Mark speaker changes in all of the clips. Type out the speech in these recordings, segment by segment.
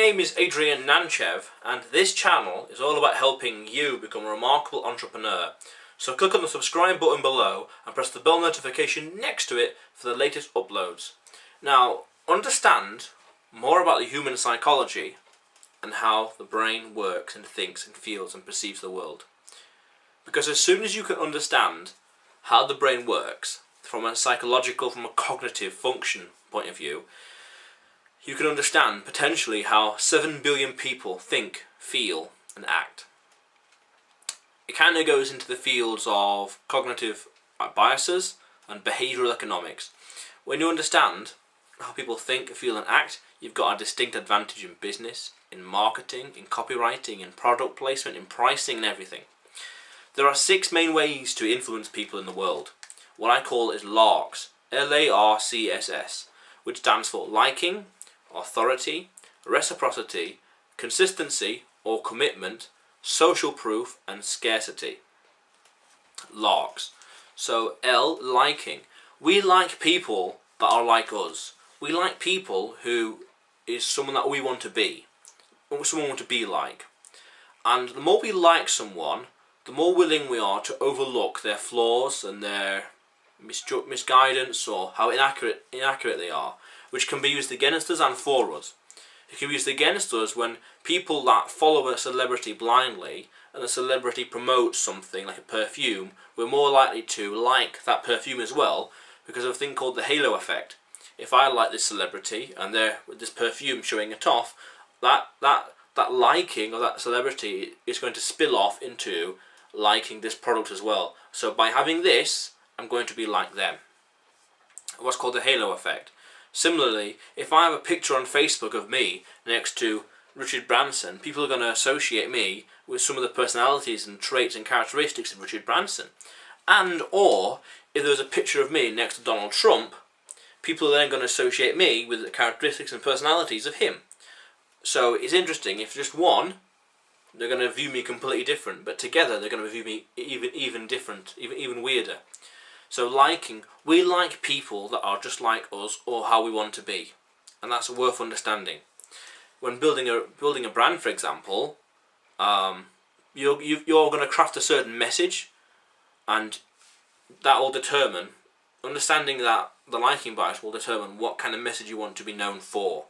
Speaker 1: name is Adrian Nantchev, and this channel is all about helping you become a remarkable entrepreneur. So click on the subscribe button below and press the bell notification next to it for the latest uploads. Now, understand more about the human psychology and how the brain works and thinks and feels and perceives the world. Because as soon as you can understand how the brain works from a psychological, from a cognitive function point of view, you can understand potentially how 7 billion people think, feel and act. It kind of goes into the fields of cognitive biases and behavioural economics. When you understand how people think, feel and act, you've got a distinct advantage in business, in marketing, in copywriting, in product placement, in pricing and everything. There are 6 main ways to influence people in the world. What I call is LARCS, L-A-R-C-S-S, which stands for liking, authority, reciprocity, consistency or commitment, social proof and scarcity. LARCS. So L, liking. We like people that are like us. We like people who is someone that we want to be. Someone we want to be like. And the more we like someone, the more willing we are to overlook their flaws and their misguidance or how inaccurate they are, which can be used against us and for us. It can be used against us when people that follow a celebrity blindly and the celebrity promotes something like a perfume, we're more likely to like that perfume as well because of a thing called the halo effect. If I like this celebrity and they're with this perfume showing it off, that liking of that celebrity is going to spill off into liking this product as well. So by having this, I'm going to be like them. What's called the halo effect. Similarly, if I have a picture on Facebook of me next to Richard Branson, people are going to associate me with some of the personalities and traits and characteristics of Richard Branson. And or, if there's a picture of me next to Donald Trump, people are then going to associate me with the characteristics and personalities of him. So it's interesting, if just one, they're going to view me completely different, but together they're going to view me even different, even weirder. So liking, we like people that are just like us or how we want to be, and that's worth understanding. When building a brand, for example, you're going to craft a certain message, and that will determine, understanding that the liking bias will determine what kind of message you want to be known for,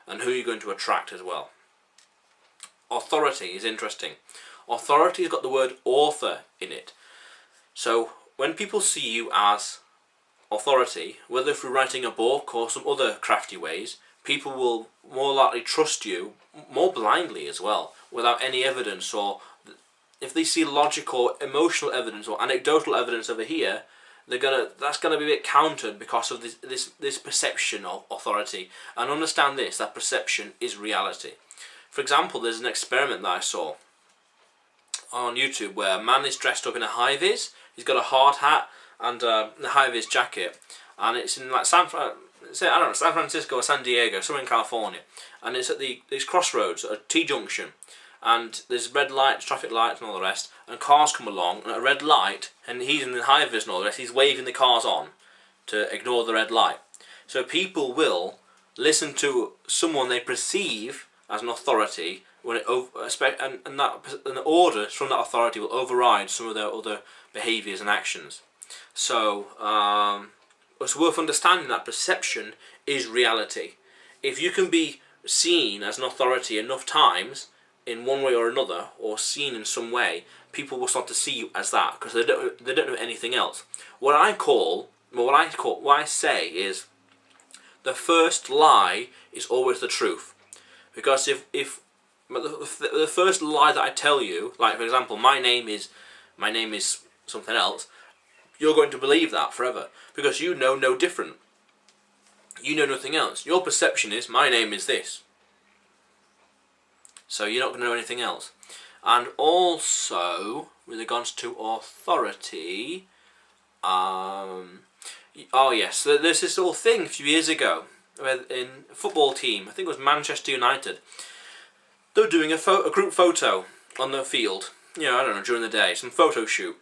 Speaker 1: and who you're going to attract as well. Authority is interesting. Authority has got the word author in it. So when people see you as authority, whether through writing a book or some other crafty ways, people will more likely trust you more blindly as well, without any evidence, or if they see logical or emotional evidence or anecdotal evidence over here, that's gonna be a bit countered because of this perception of authority. And understand this, that perception is reality. For example, there's an experiment that I saw on YouTube where a man is dressed up in a high-vis. He's got a hard hat and a high-vis jacket, and it's in like San Francisco or San Diego, somewhere in California, and it's at these crossroads at a T-junction, and there's red lights, traffic lights and all the rest, and cars come along, and at a red light, and he's in the high-vis and all the rest, he's waving the cars on to ignore the red light. So people will listen to someone they perceive as an authority, when it and the orders from that authority will override some of their other behaviours and actions. So it's worth understanding that perception is reality. If you can be seen as an authority enough times in one way or another, or seen in some way, people will start to see you as that because they don't know anything else. What I say is the first lie is always the truth. Because if the first lie that I tell you, like for example, my name is something else, you're going to believe that forever because you know no different. You know nothing else. Your perception is my name is this. So you're not going to know anything else. And also, with regards to authority, oh yes, there's this little thing a few years ago in a football team, I think it was Manchester United. They were doing a group photo on the field, I don't know, during the day, some photo shoot.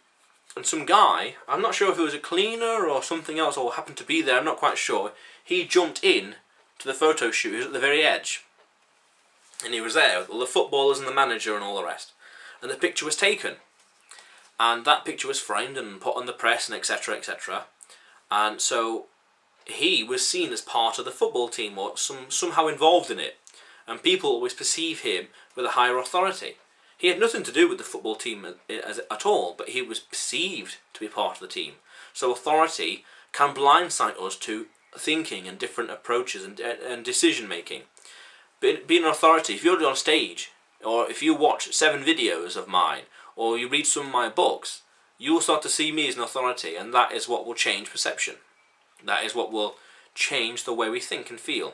Speaker 1: And some guy, I'm not sure if it was a cleaner or something else, or happened to be there, I'm not quite sure, he jumped in to the photo shoot. He was at the very edge. and he was there with all the footballers and the manager and all the rest, and the picture was taken, and that picture was framed and put on the press and etc etc, and so he was seen as part of the football team or somehow involved in it, and people always perceive him with a higher authority. He had nothing to do with the football team at all, but he was perceived to be part of the team. So authority can blindside us to thinking and different approaches and decision making. Being an authority, if you're on stage, or if you watch 7 videos of mine, or you read some of my books, you will start to see me as an authority, and that is what will change perception. That is what will change the way we think and feel.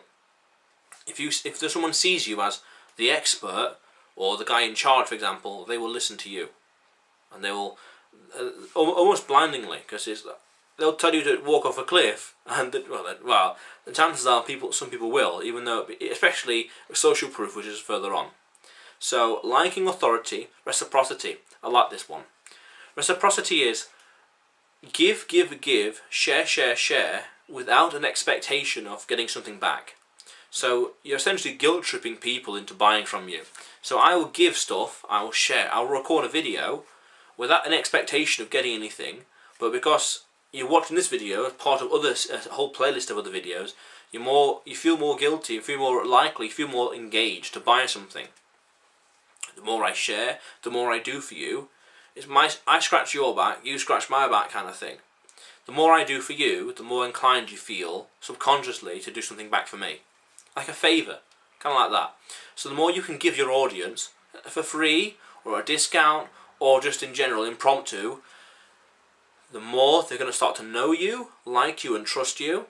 Speaker 1: If someone sees you as the expert, or the guy in charge, for example, they will listen to you, and they will almost blindingly, because they'll tell you to walk off a cliff, and well, the chances are some people will, even though, especially social proof, which is further on. So, liking authority, reciprocity. I like this one. Reciprocity is give, share, without an expectation of getting something back. So you're essentially guilt tripping people into buying from you. So I will give stuff, I will share, I will record a video without an expectation of getting anything, but because you're watching this video as part of a whole playlist of other videos, you feel more guilty, you feel more likely, you feel more engaged to buy something. The more I share, the more I do for you. It's I scratch your back, you scratch my back kind of thing. The more I do for you, the more inclined you feel subconsciously to do something back for me. Like a favour, kind of like that. So the more you can give your audience for free, or a discount, or just in general, impromptu, the more they're going to start to know you, like you and trust you,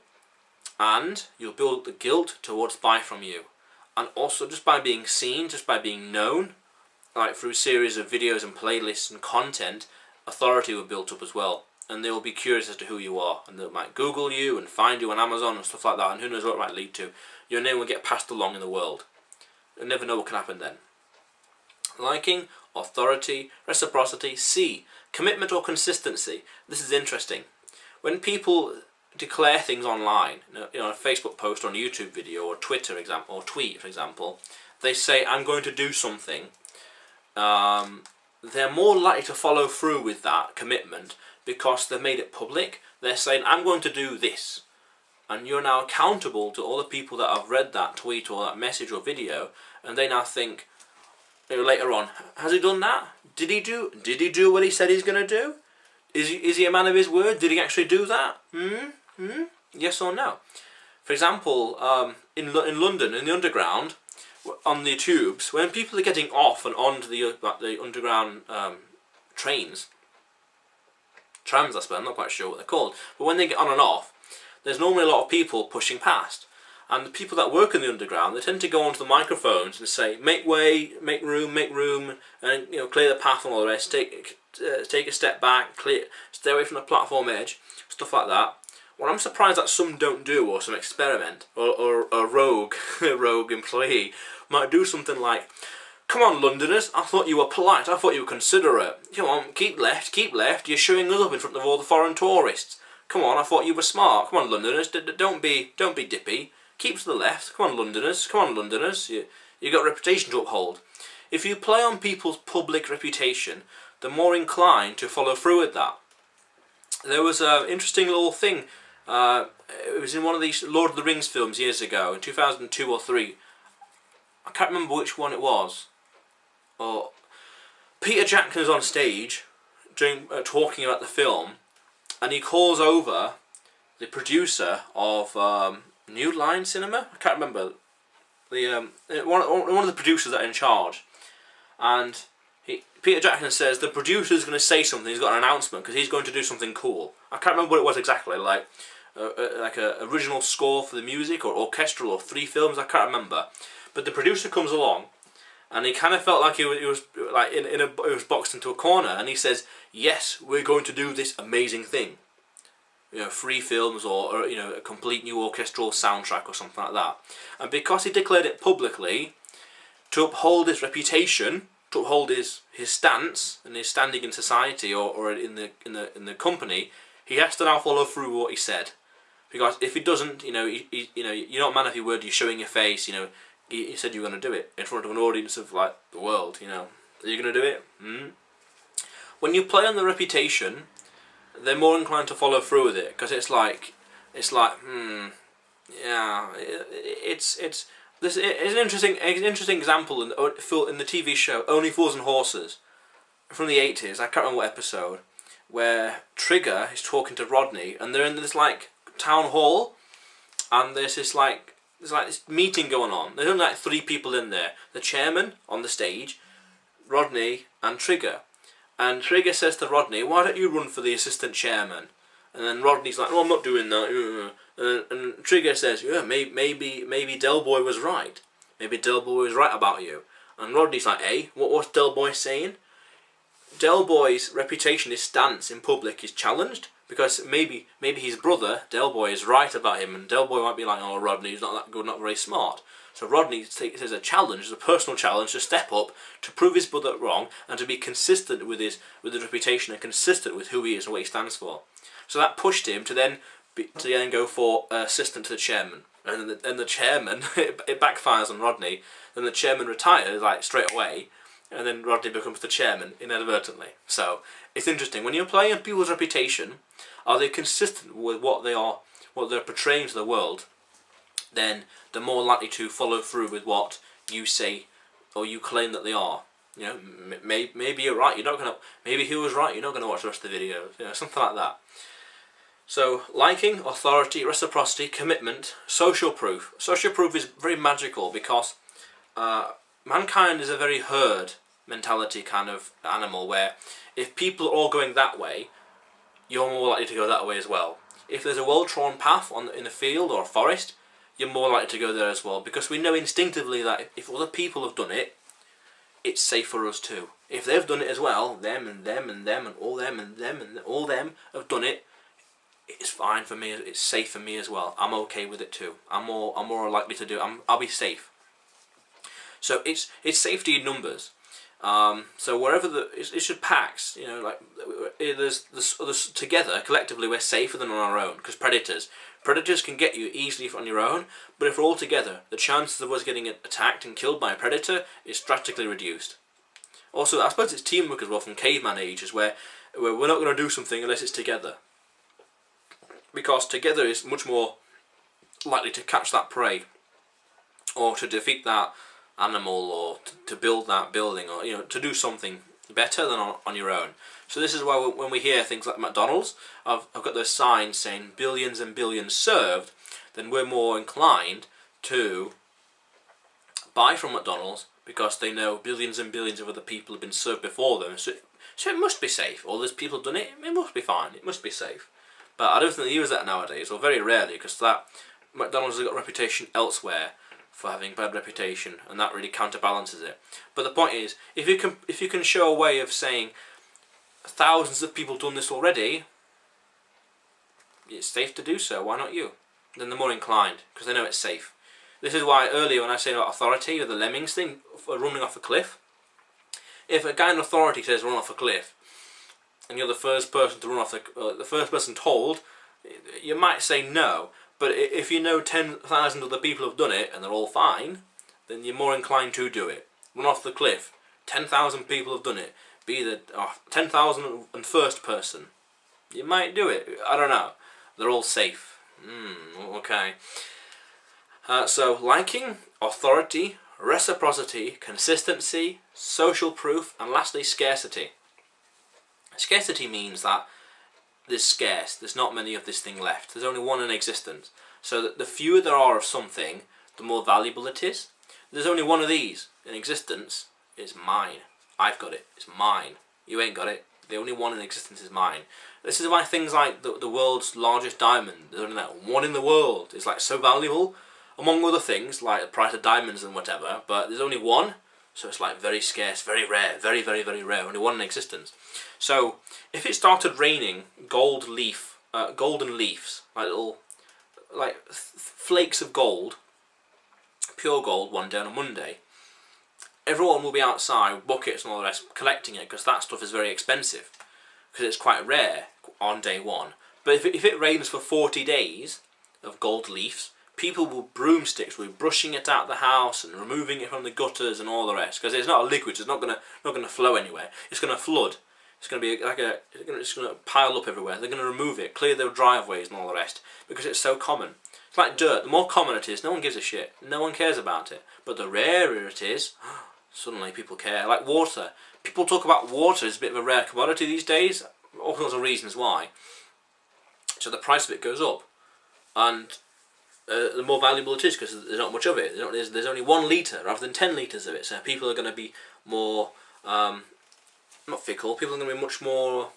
Speaker 1: and you'll build the guilt towards buy from you. And also just by being seen, just by being known, like through a series of videos and playlists and content, authority will build up as well. And they will be curious as to who you are, and they might Google you and find you on Amazon and stuff like that, and who knows what it might lead to. Your name will get passed along in the world. You'll never know what can happen then. Liking, authority, reciprocity. C, commitment or consistency. This is interesting. When people declare things online, a Facebook post or a YouTube video or Twitter example or tweet, for example, they say, I'm going to do something. They're more likely to follow through with that commitment because they've made it public. They're saying, I'm going to do this. And you're now accountable to all the people that have read that tweet or that message or video, and they now think, later on, has he done that? Did he do what he said he's going to do? Is he a man of his word? Did he actually do that? Yes or no? For example, in London, in the underground, on the tubes, when people are getting off and onto the underground trams, I suppose, I'm not quite sure what they're called, but when they get on and off, there's normally a lot of people pushing past. And the people that work in the underground, they tend to go onto the microphones and say, make way, make room, and clear the path and all the rest, take a step back, stay away from the platform edge, stuff like that. What I'm surprised that some don't do, or some experiment, or a rogue employee might do something like, come on Londoners, I thought you were polite, I thought you were considerate. Come on, keep left, you're showing us up in front of all the foreign tourists. Come on, I thought you were smart. Come on Londoners, don't be dippy. Keep to the left. Come on Londoners, you got a reputation to uphold. If you play on people's public reputation, they're more inclined to follow through with that. There was an interesting little thing, it was in one of these Lord of the Rings films years ago, in 2002 or 3. I can't remember which one it was. Peter Jackson is on stage talking about the film, and he calls over the producer of New Line Cinema. I can't remember one of the producers that are in charge, and Peter Jackson says the producer's going to say something. He's got an announcement because he's going to do something cool. I can't remember what it was exactly, like a original score for the music or orchestral or 3 films. I can't remember, but the producer comes along, and he kind of felt like he was like he was boxed into a corner, and he says, "Yes, we're going to do this amazing thing. 3 films or a complete new orchestral soundtrack or something like that." And because he declared it publicly, to uphold his reputation, to uphold his stance and his standing in society or in the company, he has to now follow through what he said. Because if he doesn't, you're not a man of your word. You're showing your face. you said you were going to do it in front of an audience of like the world. You know, are you going to do it? When you play on the reputation, they're more inclined to follow through with it because it's like, yeah, it's this is an interesting example in the TV show Only Fools and Horses from the 80s. I can't remember what episode, where Trigger is talking to Rodney and they're in this like town hall, and there's this meeting going on. There's only like 3 people in there: the chairman on the stage, Rodney, and Trigger. And Trigger says to Rodney, "Why don't you run for the assistant chairman?" And then Rodney's like, "No, I'm not doing that." And Trigger says, "Yeah, maybe Del Boy was right. Maybe Del Boy was right about you." And Rodney's like, "Hey, what's Del Boy saying?" Del Boy's reputation, his stance in public is challenged because maybe his brother Del Boy is right about him, and Del Boy might be like, "Oh, Rodney's not that good, not very smart." So Rodney takes it as a challenge, as a personal challenge, to step up, to prove his brother wrong, and to be consistent with his reputation and consistent with who he is and what he stands for. So that pushed him to then go for assistant to the chairman, and the chairman it backfires on Rodney. Then the chairman retires like straight away, and then Rodney becomes the chairman inadvertently. So it's interesting when you're playing on people's reputation. Are they consistent with what they're portraying to the world? Then they're more likely to follow through with what you say or you claim that they are. You know, maybe you're right. You're not gonna. Maybe he was right. You're not gonna watch the rest of the videos. You know, something like that. So, liking, authority, reciprocity, commitment, social proof. Social proof is very magical because mankind is a very herd mentality kind of animal, where if people are all going that way, you're more likely to go that way as well. If there's a well-trodden path in a field or a forest, you're more likely to go there as well, because we know instinctively that if other people have done it, it's safe for us too. If they've done it as well, them and them and them and all them and them and all them have done it, it's fine for me. It's safe for me as well. I'm okay with it too. I'm more likely to do it. I'll be safe. So it's safety in numbers. So wherever it should packs, you know, like there's together collectively we're safer than on our own, because predators can get you easily on your own, but if we're all together, the chances of us getting attacked and killed by a predator is drastically reduced. Also, I suppose it's teamwork as well from caveman ages, where we're not going to do something unless it's together, because together is much more likely to catch that prey, or to defeat that animal, or to build that building, or to do something better than on your own. So this is why when we hear things like McDonald's, I've got those signs saying billions and billions served, then we're more inclined to buy from McDonald's because they know billions and billions of other people have been served before them. So it must be safe. All those people have done it. It must be fine. It must be safe. But I don't think they use that nowadays, or very rarely, because that McDonald's has got a reputation elsewhere for having bad reputation, and that really counterbalances it. But the point is, if you can show a way of saying thousands of people done this already, it's safe to do so. Why not you? Then they're more inclined because they know it's safe. This is why earlier when I said about authority or the lemmings thing for running off a cliff, if a guy in authority says run off a cliff, and you're the first person to run off the first person told, you might say no. But if you know 10,000 other people have done it and they're all fine, then you're more inclined to do it. Run off the cliff. 10,000 people have done it. Be the 10,001st person. You might do it. I don't know. They're all safe. Okay. So liking, authority, reciprocity, consistency, social proof, and lastly scarcity. Scarcity means that there's scarce. There's not many of this thing left. There's only one in existence. So that the fewer there are of something, the more valuable it is. There's only one of these in existence. It's mine. I've got it. It's mine. You ain't got it. The only one in existence is mine. This is why things like the world's largest diamond, there's only like one in the world, is like so valuable, among other things like the price of diamonds and whatever. But there's only one, so it's like very scarce, very rare, very very very rare. Only one in existence. So if it started raining golden leaves, like little flakes of gold, pure gold, one day on a Monday, everyone will be outside with buckets and all the rest collecting it, because that stuff is very expensive, because it's quite rare on day one. But if it rains for 40 days of gold leaves, people with broomsticks will be brushing it out of the house and removing it from the gutters and all the rest, because it's not a liquid, so it's not gonna flow anywhere. It's gonna flood. It's gonna be like it's gonna pile up everywhere. They're gonna remove it, clear their driveways and all the rest, because it's so common. It's like dirt. The more common it is, no one gives a shit. No one cares about it. But the rarer it is, suddenly people care. Like water. People talk about water as a bit of a rare commodity these days. All kinds of reasons why. So the price of it goes up, and the more valuable it is, because there's not much of it. There's only 1 litre rather than 10 litres of it. So people are going to be more not fickle. People are going to be much more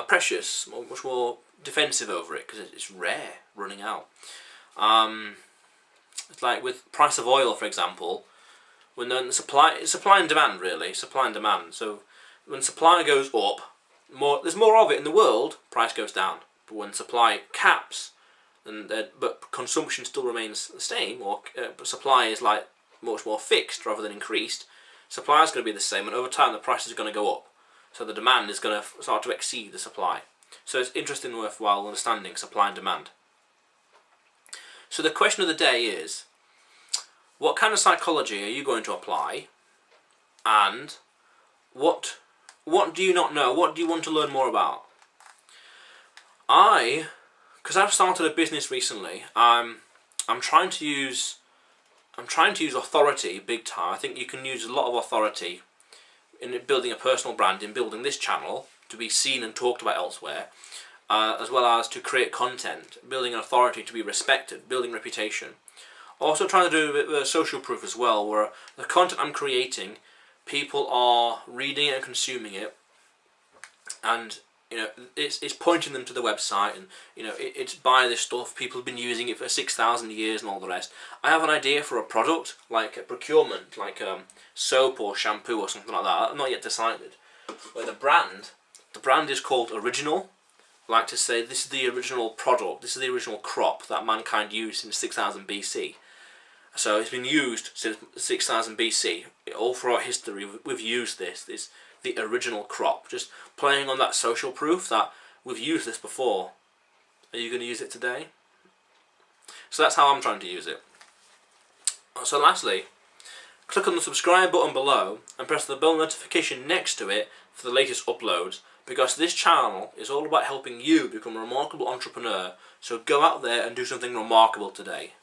Speaker 1: precious, much more defensive over it, because it's rare, running out. It's like with price of oil, for example. When the supply and demand, really, supply and demand. So when supply goes up, there's more of it in the world, price goes down. But when supply caps, but consumption still remains the same, or but supply is like much more fixed rather than increased, supply is going to be the same, and over time the price is going to go up. So the demand is going to start to exceed the supply. So it's interesting and worthwhile understanding supply and demand. So the question of the day is, what kind of psychology are you going to apply, and what do you not know? What do you want to learn more about? Because I've started a business recently, I'm trying to use authority big time. I think you can use a lot of authority in building a personal brand, in building this channel to be seen and talked about elsewhere, as well as to create content, building an authority to be respected, building reputation. Also trying to do a bit of social proof as well, where the content I'm creating, people are reading it and consuming it, and it's pointing them to the website, and it's buy this stuff. People have been using it for 6,000 years and all the rest. I have an idea for a product, like a procurement, like soap or shampoo or something like that. I'm not yet decided. But the brand is called Original. I like to say this is the original product. This is the original crop that mankind used since 6,000 BC. So it's been used since 6,000 BC. All throughout history, we've used this. The original crop. Just playing on that social proof that we've used this before. Are you going to use it today? So that's how I'm trying to use it. So lastly, click on the subscribe button below and press the bell notification next to it for the latest uploads, because this channel is all about helping you become a remarkable entrepreneur. So go out there and do something remarkable today.